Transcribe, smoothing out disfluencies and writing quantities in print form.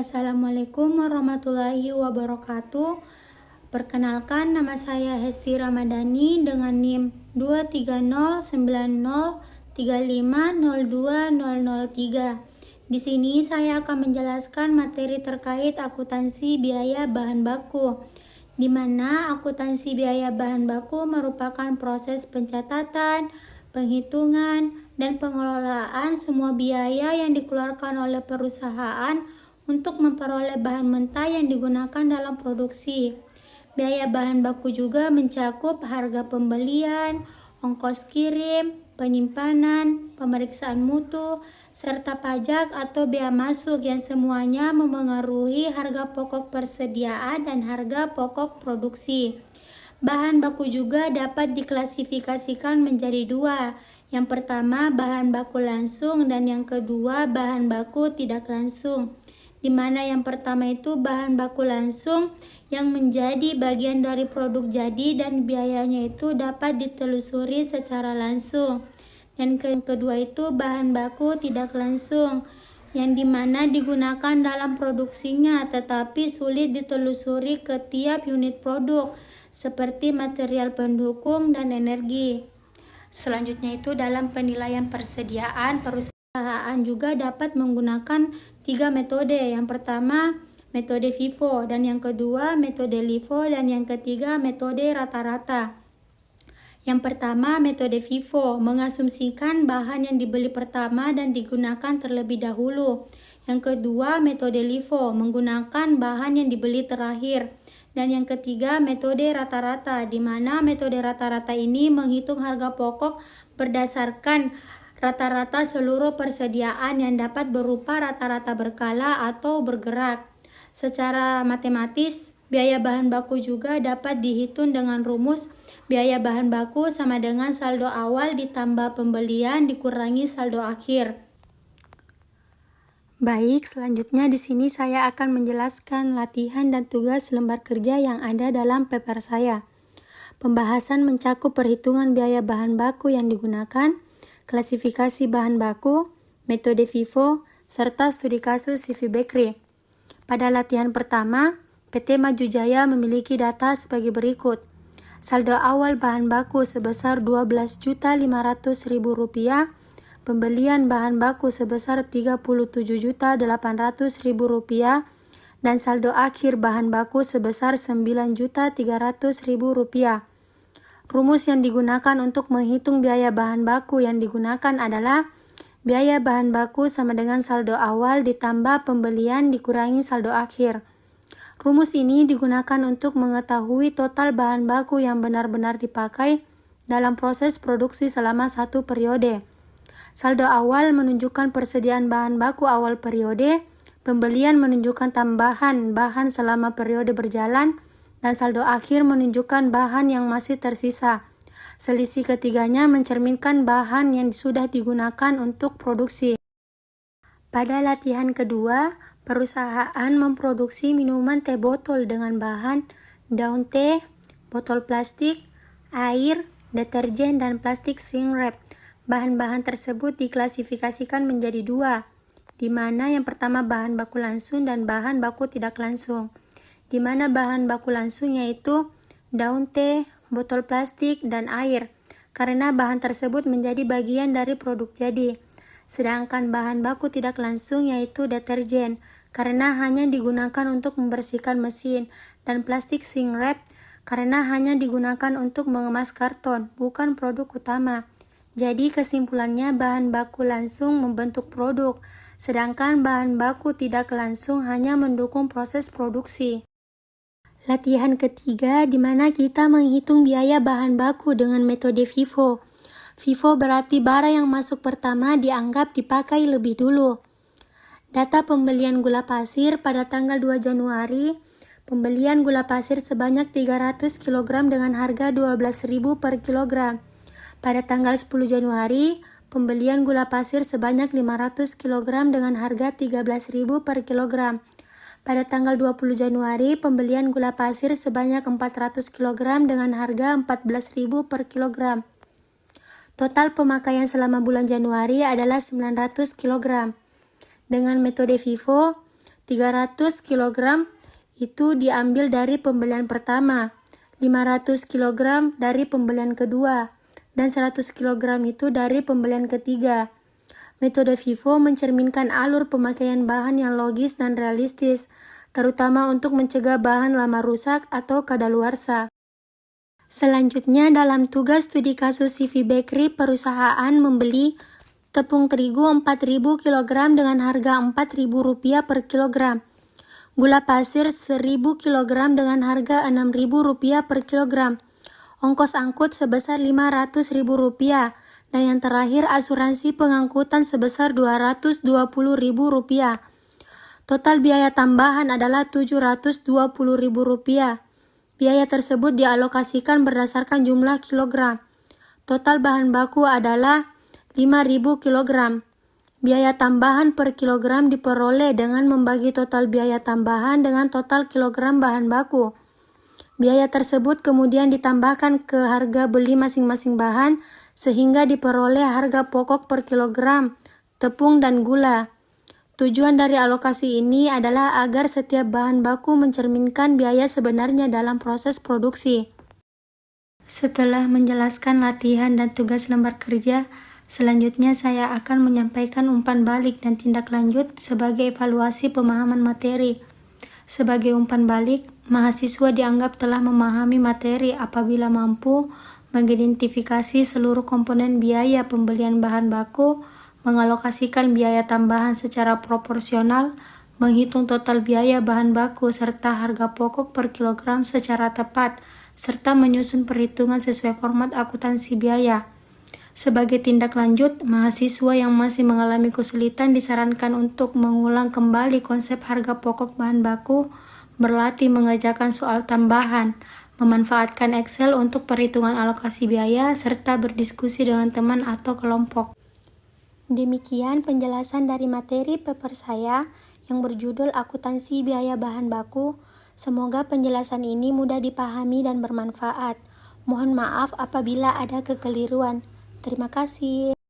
Assalamualaikum warahmatullahi wabarakatuh. Perkenalkan, nama saya Hesti Ramadhani dengan NIM 2309035020003. Di sini saya akan menjelaskan materi terkait akuntansi biaya bahan baku, di mana akuntansi biaya bahan baku merupakan proses pencatatan, penghitungan, dan pengelolaan semua biaya yang dikeluarkan oleh perusahaan untuk memperoleh bahan mentah yang digunakan dalam produksi. Biaya bahan baku juga mencakup harga pembelian, ongkos kirim, penyimpanan, pemeriksaan mutu, serta pajak atau bea masuk yang semuanya memengaruhi harga pokok persediaan dan harga pokok produksi. Bahan baku juga dapat diklasifikasikan menjadi dua. Yang pertama, bahan baku langsung, dan yang kedua, bahan baku tidak langsung. Di mana yang pertama itu bahan baku langsung yang menjadi bagian dari produk jadi dan biayanya itu dapat ditelusuri secara langsung. Dan yang kedua itu bahan baku tidak langsung, yang dimana digunakan dalam produksinya tetapi sulit ditelusuri ke tiap unit produk, seperti material pendukung dan energi. Selanjutnya itu dalam penilaian persediaan, perusahaan juga dapat menggunakan 3 metode. Yang pertama metode FIFO, dan yang kedua metode LIFO, dan yang ketiga metode rata-rata. Yang pertama metode FIFO mengasumsikan bahan yang dibeli pertama dan digunakan terlebih dahulu. Yang kedua metode LIFO menggunakan bahan yang dibeli terakhir. Dan yang ketiga metode rata-rata, di mana metode rata-rata ini menghitung harga pokok berdasarkan rata-rata seluruh persediaan yang dapat berupa rata-rata berkala atau bergerak. Secara matematis, biaya bahan baku juga dapat dihitung dengan rumus biaya bahan baku sama dengan saldo awal ditambah pembelian dikurangi saldo akhir. Baik, selanjutnya di sini saya akan menjelaskan latihan dan tugas lembar kerja yang ada dalam paper saya. Pembahasan mencakup perhitungan biaya bahan baku yang digunakan, klasifikasi bahan baku, metode FIFO, serta studi kasus CV Bakery. Pada latihan pertama, PT Maju Jaya memiliki data sebagai berikut. Saldo awal bahan baku sebesar Rp12.500.000, pembelian bahan baku sebesar Rp37.800.000, dan saldo akhir bahan baku sebesar Rp9.300.000. Rumus yang digunakan untuk menghitung biaya bahan baku yang digunakan adalah biaya bahan baku sama dengan saldo awal ditambah pembelian dikurangi saldo akhir. Rumus ini digunakan untuk mengetahui total bahan baku yang benar-benar dipakai dalam proses produksi selama satu periode. Saldo awal menunjukkan persediaan bahan baku awal periode, pembelian menunjukkan tambahan bahan selama periode berjalan, dan saldo akhir menunjukkan bahan yang masih tersisa. Selisih ketiganya mencerminkan bahan yang sudah digunakan untuk produksi. Pada latihan kedua, perusahaan memproduksi minuman teh botol dengan bahan daun teh, botol plastik, air, deterjen, dan plastik shrink wrap. Bahan-bahan tersebut diklasifikasikan menjadi dua, di mana yang pertama bahan baku langsung dan bahan baku tidak langsung. Di mana bahan baku langsung yaitu daun teh, botol plastik, dan air, karena bahan tersebut menjadi bagian dari produk jadi. Sedangkan bahan baku tidak langsung yaitu deterjen, karena hanya digunakan untuk membersihkan mesin, dan plastik shrink wrap karena hanya digunakan untuk mengemas karton, bukan produk utama. Jadi kesimpulannya bahan baku langsung membentuk produk, sedangkan bahan baku tidak langsung hanya mendukung proses produksi. Latihan ketiga, di mana kita menghitung biaya bahan baku dengan metode FIFO. FIFO berarti barang yang masuk pertama dianggap dipakai lebih dulu. Data pembelian gula pasir pada tanggal 2 Januari, pembelian gula pasir sebanyak 300 kg dengan harga Rp12.000 per kilogram. Pada tanggal 10 Januari, pembelian gula pasir sebanyak 500 kg dengan harga Rp13.000 per kilogram. Pada tanggal 20 Januari, pembelian gula pasir sebanyak 400 kg dengan harga Rp14.000 per kilogram. Total pemakaian selama bulan Januari adalah 900 kg. Dengan metode FIFO, 300 kg itu diambil dari pembelian pertama, 500 kg dari pembelian kedua, dan 100 kg itu dari pembelian ketiga. Metode FIFO mencerminkan alur pemakaian bahan yang logis dan realistis, terutama untuk mencegah bahan lama rusak atau kadaluarsa. Selanjutnya, dalam tugas studi kasus CV Bakery, perusahaan membeli tepung terigu 4.000 kg dengan harga Rp4.000 per kilogram, gula pasir 1.000 kg dengan harga Rp6.000 per kilogram, ongkos angkut sebesar Rp500.000, dan yang terakhir asuransi pengangkutan sebesar Rp220.000. Total biaya tambahan adalah Rp720.000. Biaya tersebut dialokasikan berdasarkan jumlah kilogram. Total bahan baku adalah 5.000 kg. Biaya tambahan per kilogram diperoleh dengan membagi total biaya tambahan dengan total kilogram bahan baku. Biaya tersebut kemudian ditambahkan ke harga beli masing-masing bahan sehingga diperoleh harga pokok per kilogram tepung dan gula. Tujuan dari alokasi ini adalah agar setiap bahan baku mencerminkan biaya sebenarnya dalam proses produksi. Setelah menjelaskan latihan dan tugas lembar kerja, selanjutnya saya akan menyampaikan umpan balik dan tindak lanjut sebagai evaluasi pemahaman materi. Sebagai umpan balik, mahasiswa dianggap telah memahami materi apabila mampu mengidentifikasi seluruh komponen biaya pembelian bahan baku, mengalokasikan biaya tambahan secara proporsional, menghitung total biaya bahan baku serta harga pokok per kilogram secara tepat, serta menyusun perhitungan sesuai format akuntansi biaya. Sebagai tindak lanjut, mahasiswa yang masih mengalami kesulitan disarankan untuk mengulang kembali konsep harga pokok bahan baku, berlatih mengerjakan soal tambahan, memanfaatkan Excel untuk perhitungan alokasi biaya, serta berdiskusi dengan teman atau kelompok. Demikian penjelasan dari materi paper saya yang berjudul Akuntansi Biaya Bahan Baku. Semoga penjelasan ini mudah dipahami dan bermanfaat. Mohon maaf apabila ada kekeliruan. Terima kasih.